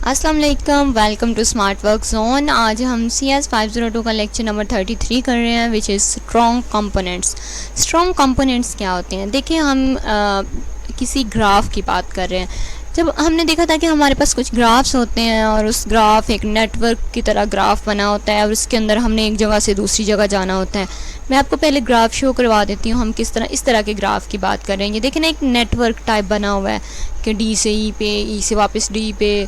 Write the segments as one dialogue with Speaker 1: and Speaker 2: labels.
Speaker 1: अस्सलाम वालेकुम, welcome to smart work zone. आज हम CS 502 का लेक्चर नंबर 33 कर रहे हैं, which is strong components. Strong components क्या होते हैं? देखिए, हम किसी ग्राफ की बात कर रहे हैं। जब हमने देखा था कि हमारे पास कुछ ग्राफ्स होते हैं और उस ग्राफ एक नेटवर्क की तरह ग्राफ बना होता है और उसके अंदर हमने एक जगह से दूसरी जगह जाना होता है। मैं आपको पहले ग्राफ शो करवा देती हूँ, हम किस तरह इस तरह के ग्राफ की बात कर रहे हैं। ये देखिए ना, एक नेटवर्क टाइप बना हुआ है कि डी से ई पे, ई से वापस डी पे,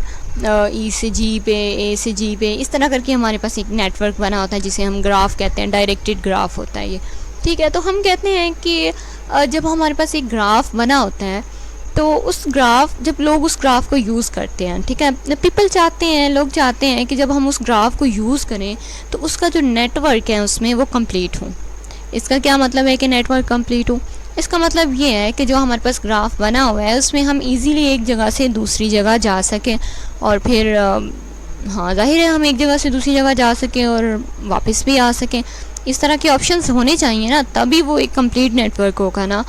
Speaker 1: ई से जी पे, ए से जी पे, इस तरह करके हमारे पास एक नेटवर्क बना होता है जिसे हम ग्राफ कहते हैं। डायरेक्टेड ग्राफ होता है ये, ठीक है। तो हम कहते हैं कि जब हमारे पास एक ग्राफ बना होता है तो उस ग्राफ, जब लोग उस ग्राफ को यूज़ करते हैं, ठीक है, पीपल चाहते हैं, लोग चाहते हैं कि जब हम उस ग्राफ को यूज़ करें तो उसका जो नेटवर्क है उसमें वो कंप्लीट हो। इसका क्या मतलब है कि नेटवर्क कंप्लीट हो? इसका मतलब ये है कि जो हमारे पास ग्राफ बना हुआ है उसमें हम इजीली एक जगह से दूसरी जगह जा सकें और फिर हाँ, जाहिर है हम एक जगह से दूसरी जगह जा सकें और वापस भी आ सकें। इस तरह के ऑप्शंस होने चाहिए ना, तभी वो एक कंप्लीट नेटवर्क होगा ना,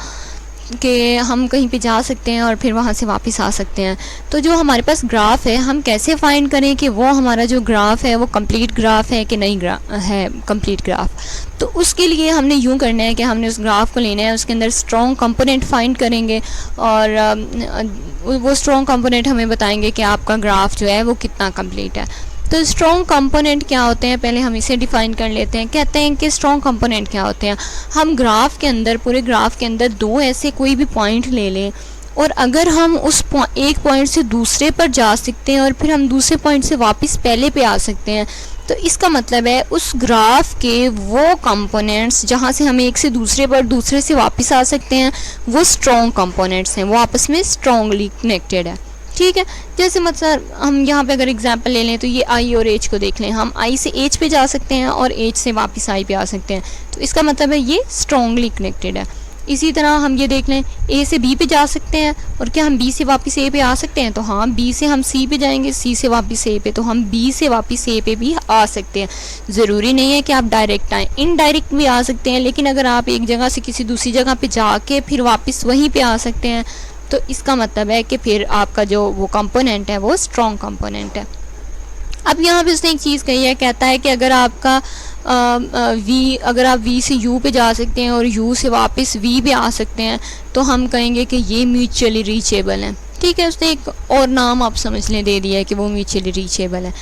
Speaker 1: कि हम कहीं पे जा सकते हैं और फिर वहाँ से वापस आ सकते हैं। तो जो हमारे पास ग्राफ है, हम कैसे फाइंड करें कि वो हमारा जो ग्राफ है वो कंप्लीट ग्राफ है कि नहीं है कंप्लीट ग्राफ? तो उसके लिए हमने यूँ करना है कि हमने उस ग्राफ को लेना है, उसके अंदर स्ट्रॉन्ग कंपोनेंट फाइंड करेंगे और वो स्ट्रॉन्ग कंपोनेंट हमें बताएंगे कि आपका ग्राफ जो है वो कितना कंप्लीट है। तो स्ट्रॉन्ग कंपोनेंट क्या होते हैं, पहले हम इसे डिफ़ाइन कर लेते हैं। कहते हैं कि स्ट्रॉन्ग कंपोनेंट क्या होते हैं। हम ग्राफ के अंदर, पूरे ग्राफ के अंदर दो ऐसे कोई भी पॉइंट ले लें और अगर हम उस एक पॉइंट से दूसरे पर जा सकते हैं और फिर हम दूसरे पॉइंट से वापस पहले पे आ सकते हैं, तो इसका मतलब है उस ग्राफ के वो कंपोनेंट्स जहाँ से हम एक से दूसरे पर, दूसरे से वापस आ सकते हैं, वो स्ट्रॉन्ग कंपोनेंट्स हैं, वो आपस में स्ट्रॉन्गली कनेक्टेड है, ठीक है। जैसे मतलब हम यहाँ पे अगर एग्जांपल ले लें तो ये आई और एच को देख लें, हम आई से एच पे जा सकते हैं और एच से वापस आई पे आ सकते हैं, तो इसका मतलब है ये स्ट्रॉन्गली कनेक्टेड है। इसी तरह हम ये देख लें, ए से बी पे जा सकते हैं और क्या हम बी से वापस ए पे आ सकते हैं? तो हाँ, बी से हम सी पे जाएंगे, सी से वापस ए पे, तो हम बी से वापस ए पे भी आ सकते हैं। ज़रूरी नहीं है कि आप डायरेक्ट आएँ, इनडायरेक्ट भी आ सकते हैं, लेकिन अगर आप एक जगह से किसी दूसरी जगह पर जाके फिर वापस वहीं पर आ सकते हैं, तो इसका मतलब है कि फिर आपका जो वो कंपोनेंट है वो स्ट्रॉन्ग कंपोनेंट है। अब यहाँ पे उसने एक चीज़ कही है, कहता है कि अगर आपका अगर आप वी से यू पे जा सकते हैं और यू से वापस वी पे आ सकते हैं, तो हम कहेंगे कि ये म्यूचुअली रीचेबल है, ठीक है। उसने एक और नाम आप समझ लें दे दिया है कि वो म्यूचुअली रीचेबल है।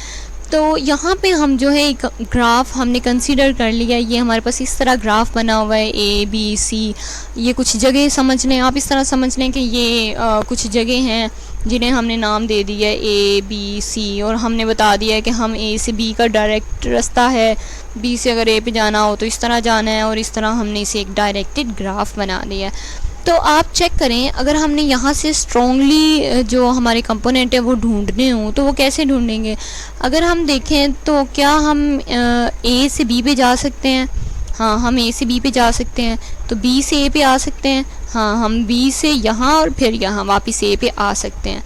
Speaker 1: तो यहाँ पे हम जो है एक ग्राफ हमने कंसीडर कर लिया, ये हमारे पास इस तरह ग्राफ बना हुआ है, ए बी सी, ये कुछ जगह समझ लें आप, इस तरह समझ लें कि ये कुछ जगह हैं जिन्हें हमने नाम दे दिया है ए बी सी, और हमने बता दिया है कि हम ए से बी का डायरेक्ट रास्ता है, बी से अगर ए पे जाना हो तो इस तरह जाना है, और इस तरह हमने इसे एक डायरेक्टेड ग्राफ बना दिया है। तो आप चेक करें, अगर हमने यहाँ से स्ट्रॉन्गली जो हमारे कंपोनेंट है वो ढूंढने हों तो वो कैसे ढूंढेंगे? अगर हम देखें तो क्या हम ए से बी पे जा सकते हैं? हाँ, हम ए से बी पे जा सकते हैं। तो बी से ए पे आ सकते हैं? हाँ, हम बी से यहाँ और फिर यहाँ वापस ए पे आ सकते हैं।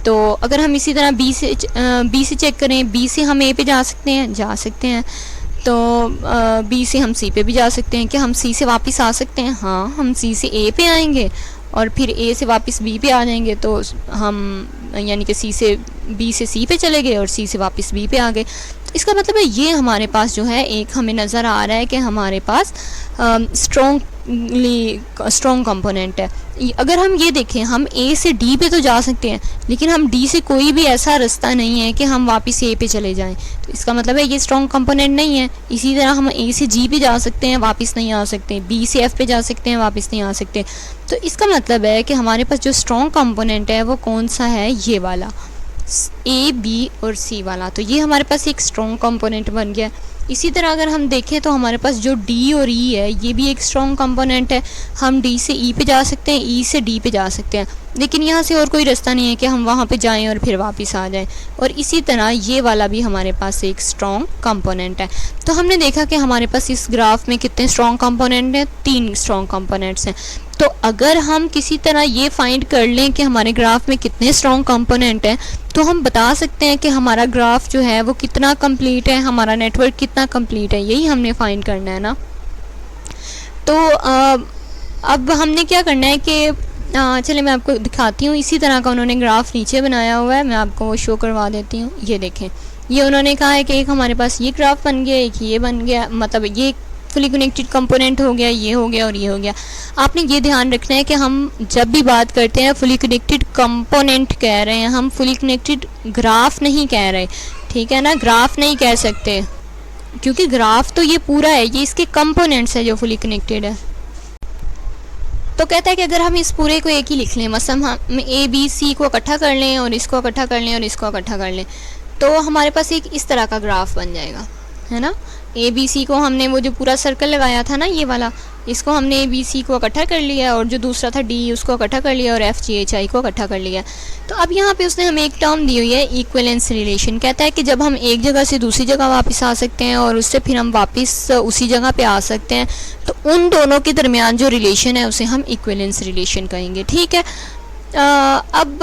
Speaker 1: तो अगर हम इसी तरह बी से चेक करें, बी से हम ए पे जा सकते हैं? जा सकते हैं। तो बी से हम सी पे भी जा सकते हैं। क्या हम सी से वापस आ सकते हैं? हाँ, हम सी से ए पे आएंगे और फिर ए से वापस बी पे आ जाएंगे, तो हम यानी कि बी से सी पे चले गए और सी से वापस बी पे आ गए। तो इसका मतलब है ये हमारे पास जो है एक हमें नज़र आ रहा है कि हमारे पास स्ट्रॉन्ग कंपोनेंट है। अगर हम ये देखें, हम ए से डी पे तो जा सकते हैं, लेकिन हम डी से कोई भी ऐसा रास्ता नहीं है कि हम वापस ए पे चले जाएं, तो इसका मतलब है ये स्ट्रॉन्ग कंपोनेंट नहीं है। इसी तरह हम ए से जी पे जा सकते हैं, वापस नहीं आ सकते, बी से एफ पे जा सकते हैं, वापस नहीं आ सकते। तो इसका मतलब है कि हमारे पास जो स्ट्रॉन्ग कंपोनेंट है वो कौन सा है? ये वाला, ए बी और सी वाला। तो ये हमारे पास एक स्ट्रॉन्ग कंपोनेंट बन गया। इसी तरह अगर हम देखें तो हमारे पास जो डी और ई है ये भी एक स्ट्रॉन्ग कंपोनेंट है। हम डी से ई पे जा सकते हैं, ई से डी पे जा सकते हैं, लेकिन यहाँ से और कोई रास्ता नहीं है कि हम वहाँ पे जाएं और फिर वापस आ जाएं। और इसी तरह ये वाला भी हमारे पास एक स्ट्रॉन्ग कंपोनेंट है। तो हमने देखा कि हमारे पास इस ग्राफ में कितने स्ट्रॉन्ग कंपोनेंट हैं? 3 स्ट्रॉन्ग कंपोनेंट्स हैं। तो अगर हम किसी तरह ये फाइंड कर लें कि हमारे ग्राफ में कितने स्ट्रॉन्ग कंपोनेंट हैं, तो हम बता सकते हैं कि हमारा ग्राफ जो है वो कितना कंप्लीट है, हमारा नेटवर्क कितना कंप्लीट है। यही हमने फाइंड करना है ना। तो अब हमने क्या करना है कि चलिए मैं आपको दिखाती हूँ। इसी तरह का उन्होंने ग्राफ नीचे बनाया हुआ है, मैं आपको वो शो करवा देती हूँ। ये देखें, ये उन्होंने कहा है कि एक हमारे पास ये ग्राफ बन गया, एक ये बन गया, मतलब ये फुली कनेक्टेड कंपोनेंट हो गया, ये हो गया और ये हो गया। आपने ये ध्यान रखना है कि हम जब भी बात करते हैं फुली कनेक्टेड कंपोनेंट कह रहे हैं, हम फुली कनेक्टेड ग्राफ नहीं कह रहे, ठीक है ना। ग्राफ नहीं कह सकते क्योंकि ग्राफ तो ये पूरा है, ये इसके कंपोनेंट्स है जो फुली कनेक्टेड है। तो कहता है कि अगर हम इस पूरे को एक ही लिख लें, मतलब हम ए बी सी को इकट्ठा कर लें और इसको इकट्ठा कर लें और इसको इकट्ठा कर लें, तो हमारे पास एक इस तरह का ग्राफ बन जाएगा, है ना। ए बी सी को हमने वो जो पूरा सर्कल लगाया था ना, ये वाला, इसको हमने ए बी सी को इकट्ठा कर लिया और जो दूसरा था डी उसको इकट्ठा कर लिया और एफ जी एच आई को इकट्ठा कर लिया। तो अब यहाँ पे उसने हमें एक टर्म दी हुई है इक्विवेलेंस रिलेशन। कहता है कि जब हम एक जगह से दूसरी जगह वापस आ सकते हैं और उससे फिर हम वापस उसी जगह पे आ सकते हैं, तो उन दोनों के दरमियान जो रिलेशन है उसे हम इक्विवेलेंस रिलेशन कहेंगे, ठीक है। अब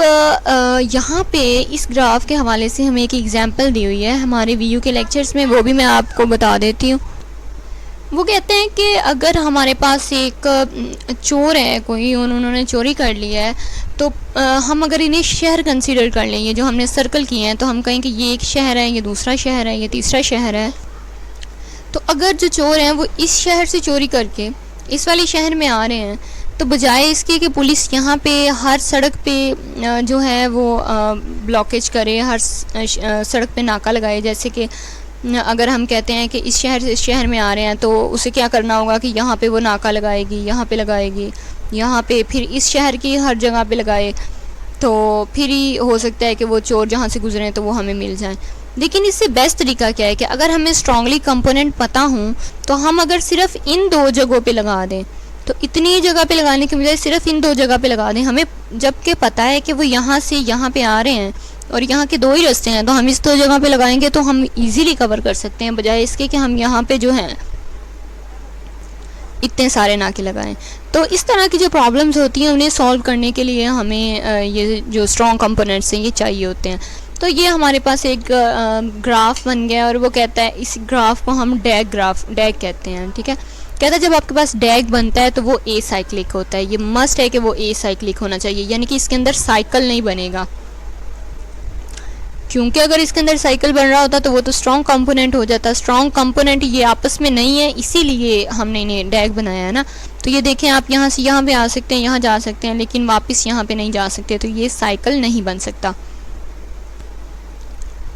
Speaker 1: यहाँ पे इस ग्राफ के हवाले से हमें एक एग्जांपल दी हुई है हमारे वीयू के लेक्चर्स में, वो भी मैं आपको बता देती हूँ। वो कहते हैं कि अगर हमारे पास एक चोर है कोई, उन्होंने चोरी कर लिया है, तो हम अगर इन्हें शहर कंसीडर कर लें, ये जो हमने सर्कल किए हैं, तो हम कहें कि ये एक शहर है, ये दूसरा शहर है, ये तीसरा शहर है। तो अगर जो चोर हैं वो इस शहर से चोरी करके इस वाले शहर में आ रहे हैं, तो बजाय इसके कि पुलिस यहाँ पे हर सड़क पे जो है वो ब्लॉकेज करे, हर सड़क पे नाका लगाए, जैसे कि अगर हम कहते हैं कि इस शहर से इस शहर में आ रहे हैं, तो उसे क्या करना होगा कि यहाँ पे वो नाका लगाएगी, यहाँ पे लगाएगी, यहाँ पे, फिर इस शहर की हर जगह पे लगाए, तो फिर ही हो सकता है कि वो चोर जहाँ से गुजरे तो वो हमें मिल जाए। लेकिन इससे बेस्ट तरीका क्या है कि अगर हमें स्ट्रांगली कंपोनेंट पता हूँ, तो हम अगर सिर्फ इन दो जगहों पे लगा दें, तो इतनी जगह पे लगाने के बजाय सिर्फ इन दो जगह पे लगा दें। हमें जबकि पता है कि वो यहाँ से यहाँ पे आ रहे हैं और यहाँ के दो ही रास्ते हैं, तो हम इस दो जगह पे लगाएंगे तो हम इजीली कवर कर सकते हैं, बजाय इसके कि हम यहाँ पे जो हैं इतने सारे नाके लगाएं। तो इस तरह की जो प्रॉब्लम्स होती हैं उन्हें सॉल्व करने के लिए हमें ये जो स्ट्रॉन्ग कंपोनेंट्स हैं ये चाहिए होते हैं। तो ये हमारे पास एक ग्राफ बन गया और वो कहता है इस ग्राफ को हम डैग कहते हैं, ठीक है। कहता है जब आपके पास डैग बनता है तो वो ए साइक्लिक होता है। ये मस्ट है कि वो ए साइक्लिक होना चाहिए, यानी कि इसके अंदर साइकिल नहीं बनेगा, क्योंकि अगर इसके अंदर साइकिल बन रहा होता तो वो तो स्ट्रॉन्ग कंपोनेंट हो जाता। स्ट्रॉन्ग कंपोनेंट ये आपस में नहीं है, इसीलिए हमने इन्हें डैग बनाया है ना। तो ये देखें, आप यहाँ से यहाँ पे आ सकते हैं, यहाँ जा सकते हैं, लेकिन वापस यहाँ पे नहीं जा सकते, तो ये साइकिल नहीं बन सकता।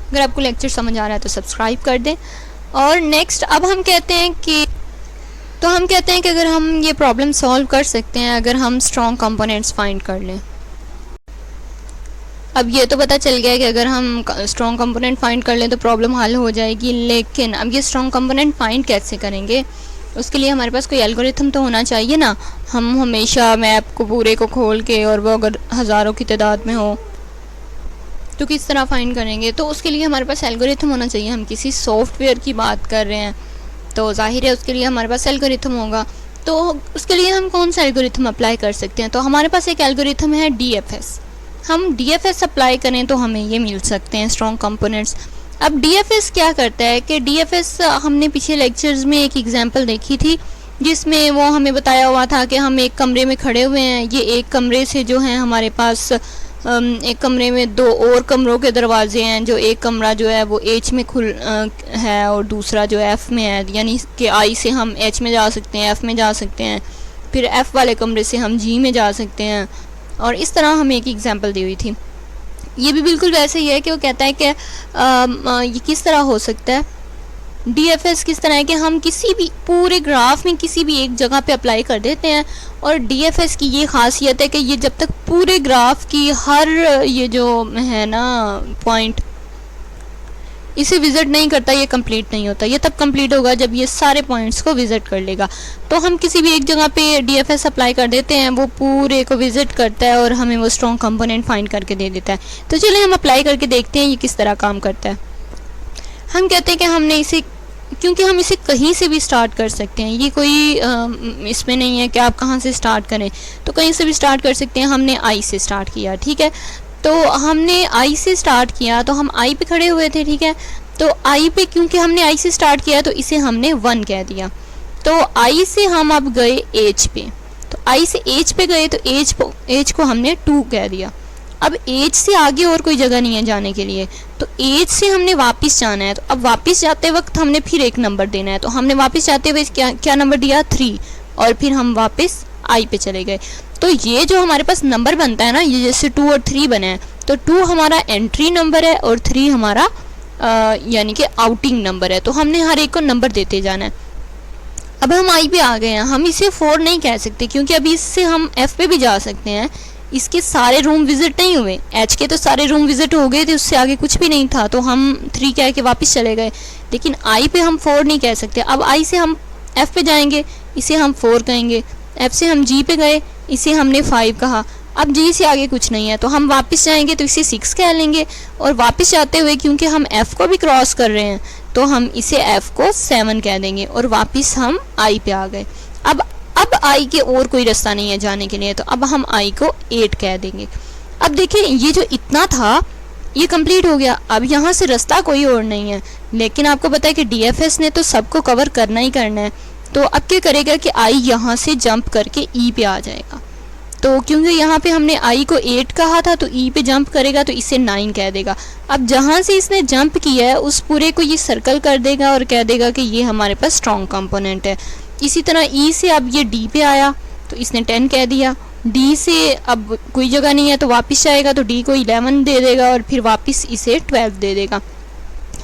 Speaker 1: अगर आपको लेक्चर समझ आ रहा है तो सब्सक्राइब कर दें। और नेक्स्ट अब हम कहते हैं कि अगर हम ये प्रॉब्लम सॉल्व कर सकते हैं अगर हम स्ट्रॉन्ग कंपोनेंट्स फाइंड कर लें। अब ये तो पता चल गया कि अगर हम स्ट्रॉन्ग कंपोनेंट फाइंड कर लें तो प्रॉब्लम हल हो जाएगी, लेकिन अब ये स्ट्रॉन्ग कंपोनेंट फाइंड कैसे करेंगे, उसके लिए हमारे पास कोई एल्गोरिथम तो होना चाहिए ना। हम हमेशा मैप को पूरे को खोल के, और वो अगर हज़ारों की तादाद में हो तो किस तरह फाइंड करेंगे। तो उसके लिए हमारे पास एल्गोरिथम होना चाहिए। हम किसी सॉफ्टवेयर की बात कर रहे हैं तो जाहिर है उसके लिए हमारे पास एल्गोरिथम होगा। तो उसके लिए हम कौन सा एल्गोरिथम अप्लाई कर सकते हैं, तो हमारे पास एक एल्गोरिथम है DFS। हम DFS अप्लाई करें तो हमें ये मिल सकते हैं स्ट्रॉन्ग कंपोनेंट्स। अब DFS क्या करता है कि DFS हमने पिछले लेक्चर्स में एक एग्जांपल देखी थी जिसमें वो हमें बताया हुआ था कि हम एक कमरे में खड़े हुए हैं। ये एक कमरे से जो है हमारे पास एक कमरे में दो और कमरों के दरवाजे हैं। जो एक कमरा जो है वो H में खुल है और दूसरा जो F में है, यानी कि I से हम H में जा सकते हैं, F में जा सकते हैं, फिर F वाले कमरे से हम G में जा सकते हैं। और इस तरह हमें एक एग्जांपल दी हुई थी। ये भी बिल्कुल वैसे ही है कि वो कहता है कि ये किस तरह हो सकता है, DFS किस तरह है कि हम किसी भी पूरे ग्राफ में किसी भी एक जगह पे अप्लाई कर देते हैं। और DFS की ये खासियत है कि ये जब तक पूरे ग्राफ की हर ये जो है ना पॉइंट इसे विज़िट नहीं करता, ये कंप्लीट नहीं होता। ये तब कंप्लीट होगा जब ये सारे पॉइंट्स को विज़िट कर लेगा। तो हम किसी भी एक जगह पे DFS अप्लाई कर देते हैं, वो पूरे को विज़िट करता है और हमें वो स्ट्रॉन्ग कंपोनेंट फाइंड करके दे देता है। तो चलिए हम अप्लाई करके देखते हैं ये किस तरह काम करता है। हम कहते हैं कि हमने इसे, क्योंकि हम इसे कहीं से भी स्टार्ट कर सकते हैं, ये कोई इसमें नहीं है कि आप कहाँ से स्टार्ट करें, तो कहीं से भी स्टार्ट कर सकते हैं। हमने I से स्टार्ट किया, ठीक है। तो हमने I से स्टार्ट किया, तो हम I पे खड़े हुए थे, ठीक है। तो I पे क्योंकि हमने I से स्टार्ट किया तो इसे हमने 1 कह दिया। तो I से हम अब गए H पे, तो आई से एज पे गए तो एज को हमने 2 कह दिया। अब एज से आगे और कोई जगह नहीं है जाने के लिए, तो एज से हमने वापस जाना है। तो अब वापस जाते वक्त हमने फिर एक नंबर देना है, तो हमने वापस जाते हुए क्या नंबर दिया 3, और फिर हम वापस आई पे चले गए। तो ये जो हमारे पास नंबर बनता है ना, ये जैसे 2 और 3 बने हैं, तो 2 हमारा एंट्री नंबर है और 3 हमारा यानी कि आउटिंग नंबर है। तो हमने हर एक को नंबर देते जाना है। अब हम आई पे आ गए हैं, हम इसे 4 नहीं कह सकते क्योंकि अभी इससे हम एफ पे भी जा सकते हैं। इसके सारे रूम विजिट नहीं हुए, एच के तो सारे रूम विजिट हो गए थे, उससे आगे कुछ भी नहीं था, तो हम 3 कह के वापस चले गए। लेकिन आई पे हम 4 नहीं कह सकते। अब आई से हम एफ पे जाएंगे, इसे हम 4 कहेंगे। एफ से हम जी पे गए, इसे हमने 5 कहा। अब जी से आगे कुछ नहीं है, तो हम वापस जाएंगे तो इसे 6 कह लेंगे, और वापस जाते हुए क्योंकि हम एफ़ को भी क्रॉस कर रहे हैं तो हम इसे एफ़ को 7 कह देंगे, और वापस हम आई पे आ गए। अब आई के और कोई रास्ता नहीं है जाने के लिए, तो अब हम आई को 8 कह देंगे। अब देखिए ये जो इतना था ये कंप्लीट हो गया। अब यहाँ से रास्ता कोई और नहीं है, लेकिन आपको पता है कि DFS ने तो सबको कवर करना ही करना है। तो अब क्या करेगा कि आई यहाँ से जंप करके ई पे आ जाएगा। तो क्योंकि यहाँ पे हमने आई को 8 कहा था, तो ई पे जंप करेगा तो इसे 9 कह देगा। अब जहाँ से इसने जंप किया है उस पूरे को ये सर्कल कर देगा और कह देगा कि ये हमारे पास स्ट्रॉन्ग कंपोनेंट है। इसी तरह ई से अब ये डी पे आया तो इसने 10 कह दिया। डी से अब कोई जगह नहीं है तो वापस आएगा, तो डी को 11 दे देगा और फिर वापस इसे 12 दे देगा।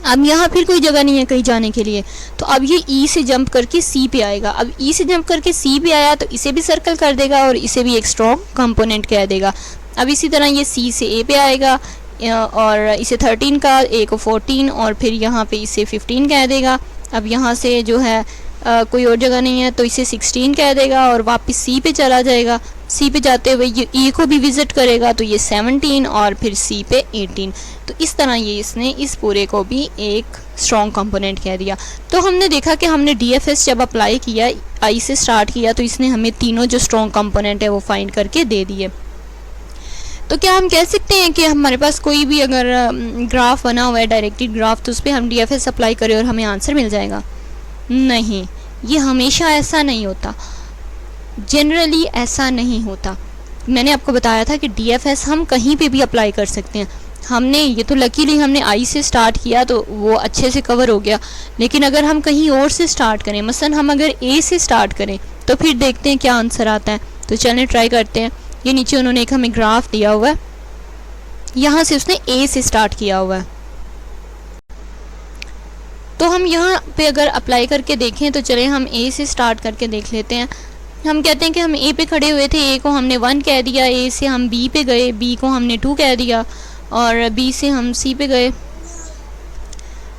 Speaker 1: अब यहाँ फिर कोई जगह नहीं है कहीं जाने के लिए, तो अब ये ई से जंप करके सी पे आएगा। अब ई से जंप करके सी पे आया तो इसे भी सर्कल कर देगा और इसे भी एक स्ट्रॉन्ग कंपोनेंट कह देगा। अब इसी तरह ये सी से ए पे आएगा और इसे 13 का, ए को 14 और फिर यहाँ पे इसे 15 कह देगा। अब यहाँ से जो है कोई और जगह नहीं है तो इसे 16 कह देगा और वापस सी पे चला जाएगा। सी पे जाते हुए ये ई को भी विज़िट करेगा तो ये 17 और फिर सी पे 18। तो इस तरह ये इसने इस पूरे को भी एक स्ट्रॉन्ग कंपोनेंट कह दिया। तो हमने देखा कि हमने DFS जब अप्लाई किया, आई से स्टार्ट किया, तो इसने हमें तीनों जो स्ट्रॉन्ग कंपोनेंट है वो फाइंड करके दे दिए। तो क्या हम कह सकते हैं कि हमारे पास कोई भी अगर ग्राफ बना हुआ है, डायरेक्टेड ग्राफ, तो उस पर हम DFS अप्लाई करें और हमें आंसर मिल जाएगा? नहीं, ये हमेशा ऐसा नहीं होता, जनरली ऐसा नहीं होता। मैंने आपको बताया था कि DFS हम कहीं पे भी अप्लाई कर सकते हैं। हमने ये तो लकीली हमने आई से स्टार्ट किया तो वो अच्छे से कवर हो गया, लेकिन अगर हम कहीं और से स्टार्ट करें, मसलन हम अगर ए से स्टार्ट करें तो फिर देखते हैं क्या आंसर आता है। तो चलें ट्राई करते हैं। ये नीचे उन्होंने एक हमें ग्राफ दिया हुआ है, यहाँ से उसने ए से स्टार्ट किया हुआ है, तो हम यहाँ पे अगर अप्लाई करके देखें तो चलें हम ए से स्टार्ट करके देख लेते हैं। हम कहते हैं कि हम ए पे खड़े हुए थे, ए को हमने 1 कह दिया, ए से हम बी पे गए, बी को हमने 2 कह दिया और बी से हम सी पे गए।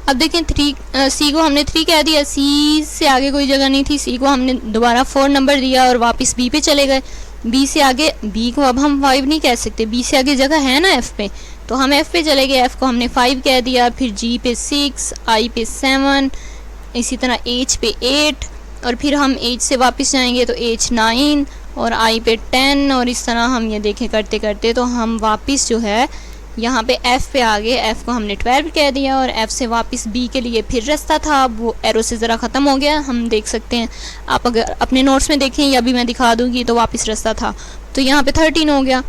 Speaker 1: अब देखें सी को हमने 3 कह दिया, सी से आगे कोई जगह नहीं थी, सी को हमने दोबारा 4 नंबर दिया और वापस बी पे चले गए। बी से आगे, बी को अब हम 5 नहीं कह सकते, बी से आगे जगह है ना एफ़ पे, तो हम एफ़ पे चले गए, एफ़ को हमने 5 कह दिया, फिर जी पे 6, आई पे 7, इसी तरह एच पे 8 और फिर हम एच से वापस जाएंगे तो एच 9 और आई पे 10 और इस तरह हम ये देखें करते करते तो हम वापस जो है यहाँ पे एफ़ पे आ गए। एफ़ को हमने 12 कह दिया और एफ़ से वापस बी के लिए फिर रास्ता था, अब वो एरो से ज़रा ख़त्म हो गया, हम देख सकते हैं। आप अगर अपने नोट्स में देखें या भी मैं दिखा दूँगी तो वापस रास्ता था, तो यहाँ पे 13 हो गया।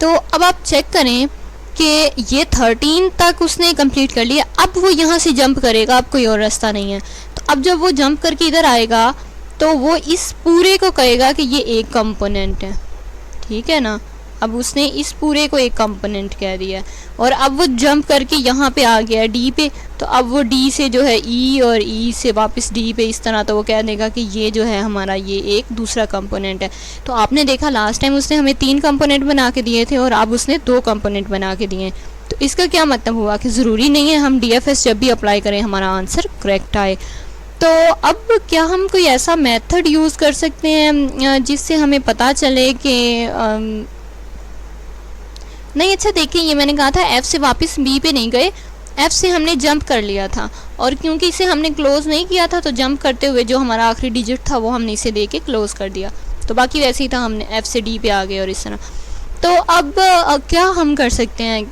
Speaker 1: तो अब आप चेक करें कि ये 13 तक उसने कंप्लीट कर लिया, अब वो यहाँ से जंप करेगा, अब कोई और रास्ता नहीं है। तो अब जब वो जंप करके इधर आएगा तो वो इस पूरे को कहेगा कि ये एक कंपोनेंट है, ठीक है ना। अब उसने इस पूरे को एक कंपोनेंट कह दिया और अब वो जंप करके यहाँ पे आ गया डी पे, तो अब वो डी से जो है ई और ई से वापस डी पे, इस तरह तो वो कह देगा कि ये जो है हमारा ये एक दूसरा कंपोनेंट है। तो आपने देखा लास्ट टाइम उसने हमें 3 कंपोनेंट बना के दिए थे और अब उसने 2 कंपोनेंट बना के दिए। तो इसका क्या मतलब हुआ कि ज़रूरी नहीं है हम DFS जब भी अप्लाई करें हमारा आंसर करेक्ट आए। तो अब क्या हम कोई ऐसा मेथड यूज़ कर सकते हैं जिससे हमें पता चले कि नहीं, अच्छा देखिए, ये मैंने कहा था एफ़ से वापस बी पे नहीं गए, एफ़ से हमने जंप कर लिया था और क्योंकि इसे हमने क्लोज़ नहीं किया था तो जंप करते हुए जो हमारा आखिरी डिजिट था वो हमने इसे दे के क्लोज़ कर दिया, तो बाकी वैसे ही था, हमने एफ़ से डी पे आ गए और इस तरह। तो अब क्या हम कर सकते हैं,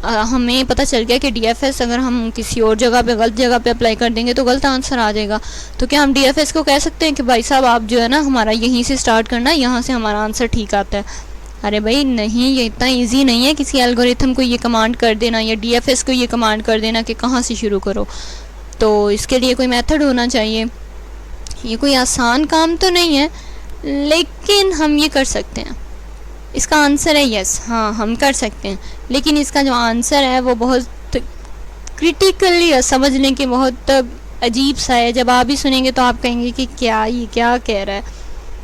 Speaker 1: हमें पता चल गया कि DFS अगर हम किसी और जगह पे गलत जगह पे अप्लाई कर देंगे तो गलत आंसर आ जाएगा। तो क्या हम DFS को कह सकते हैं कि भाई साहब आप जो है ना हमारा यहीं से स्टार्ट करना, यहाँ से हमारा आंसर ठीक आता है? अरे भाई नहीं, ये इतना ईजी नहीं है किसी एल्गोरिथम को ये कमांड कर देना या DFS को ये कमांड कर देना कि कहाँ से शुरू करो। तो इसके लिए कोई मेथड होना चाहिए। ये कोई आसान काम तो नहीं है, लेकिन हम ये कर सकते हैं। इसका आंसर है यस, हाँ हम कर सकते हैं, लेकिन इसका जो आंसर है वो बहुत क्रिटिकली समझने के बहुत अजीब सा है। जब आप भी सुनेंगे तो आप कहेंगे कि क्या ये क्या कह रहा है।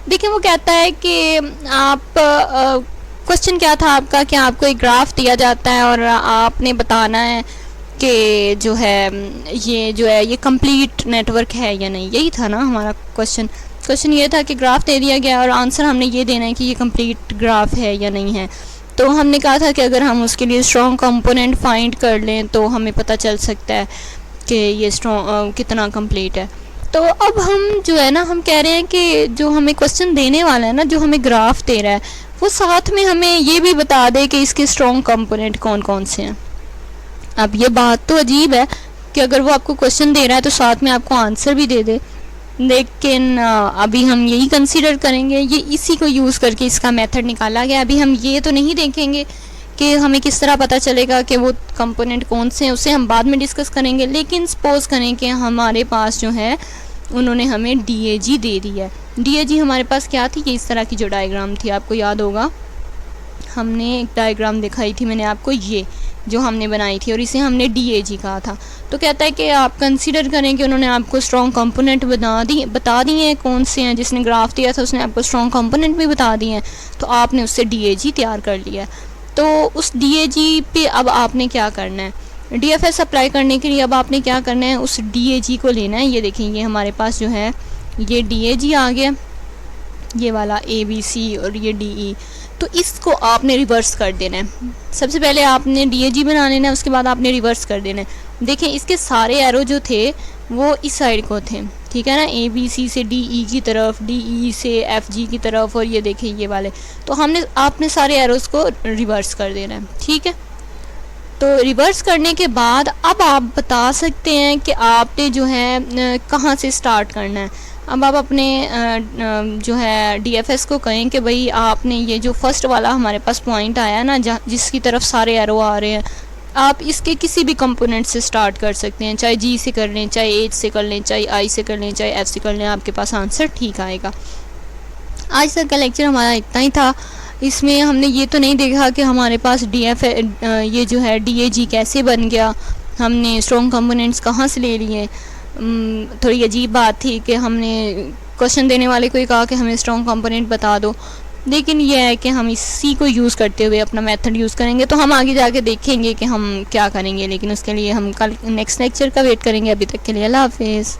Speaker 1: देखिए वो कहता है कि आप क्वेश्चन क्या था आपका कि आपको एक ग्राफ दिया जाता है और आपने बताना है कि जो है ये कंप्लीट नेटवर्क है या नहीं। यही था ना हमारा क्वेश्चन ये था कि ग्राफ दे दिया गया और आंसर हमने ये देना है कि ये कंप्लीट ग्राफ है या नहीं है। तो हमने कहा था कि अगर हम उसके लिए स्ट्रॉन्ग कंपोनेंट फाइंड कर लें तो हमें पता चल सकता है कि ये स्ट्रॉन्ग कितना कंप्लीट है। तो अब हम जो है ना हम कह रहे हैं कि जो हमें क्वेश्चन देने वाला है ना, जो हमें ग्राफ दे रहा है, वो साथ में हमें ये भी बता दे कि इसके स्ट्रॉन्ग कंपोनेंट कौन कौन से हैं। अब ये बात तो अजीब है कि अगर वो आपको क्वेश्चन दे रहा है तो साथ में आपको आंसर भी दे दे, लेकिन अभी हम यही कंसीडर करेंगे, ये इसी को यूज़ करके इसका मेथड निकाला गया। अभी हम ये तो नहीं देखेंगे कि हमें किस तरह पता चलेगा कि वो कंपोनेंट कौन से हैं, उसे हम बाद में डिस्कस करेंगे। लेकिन सपोज़ करें कि हमारे पास जो है उन्होंने हमें DAG दे दी है। DAG हमारे पास क्या थी, ये इस तरह की जो डायग्राम थी, आपको याद होगा हमने एक डायग्राम दिखाई थी मैंने आपको, ये जो हमने बनाई थी और इसे हमने DAG कहा था। तो कहता है कि आप कंसीडर करें कि उन्होंने आपको स्ट्रॉन्ग कंपोनेंट बता दिए हैं कौन से हैं। जिसने ग्राफ दिया था उसने आपको स्ट्रॉन्ग कंपोनेंट भी बता दिए हैं, तो आपने उससे DAG तैयार कर लिया। तो उस DAG पे अब आपने क्या करना है, DFS अप्लाई करने के लिए अब आपने क्या करना है, उस DAG को लेना है। ये देखें, ये हमारे पास जो है ये DAG आ गया, ये वाला ABC और ये DE। तो इसको आपने रिवर्स कर देना है। सबसे पहले आपने DAG बना लेना है, उसके बाद आपने रिवर्स कर देना है। देखें इसके सारे एरो जो थे वो इस साइड को थे, ठीक है ना, ABC से DE की तरफ, DE से FG की तरफ, और ये देखें ये वाले। तो आपने सारे एरोज़ को रिवर्स कर देना है, ठीक है। तो रिवर्स करने के बाद अब आप बता सकते हैं कि आपने जो है कहाँ से स्टार्ट करना है। अब आप अपने जो है DFS को कहें कि भाई आपने ये जो फर्स्ट वाला हमारे पास पॉइंट आया ना, जिसकी तरफ सारे एरो आ रहे हैं, आप इसके किसी भी कंपोनेंट से स्टार्ट कर सकते हैं, चाहे G से कर लें, चाहे H से कर लें, चाहे I से कर लें, चाहे F से कर लें, आपके पास आंसर ठीक आएगा। आज तक का लेक्चर हमारा इतना ही था। इसमें हमने ये तो नहीं देखा कि हमारे पास ये जो है DAG कैसे बन गया, हमने स्ट्रॉन्ग कंपोनेंट्स कहाँ से ले लिए। थोड़ी अजीब बात थी कि हमने क्वेश्चन देने वाले को ही कहा कि हमें स्ट्रॉन्ग कंपोनेंट बता दो, लेकिन यह है कि हम इसी को यूज़ करते हुए अपना मेथड यूज़ करेंगे। तो हम आगे जाके देखेंगे कि हम क्या करेंगे, लेकिन उसके लिए हम कल नेक्स्ट लेक्चर का वेट करेंगे। अभी तक के लिए अल्लाह हाफिज़।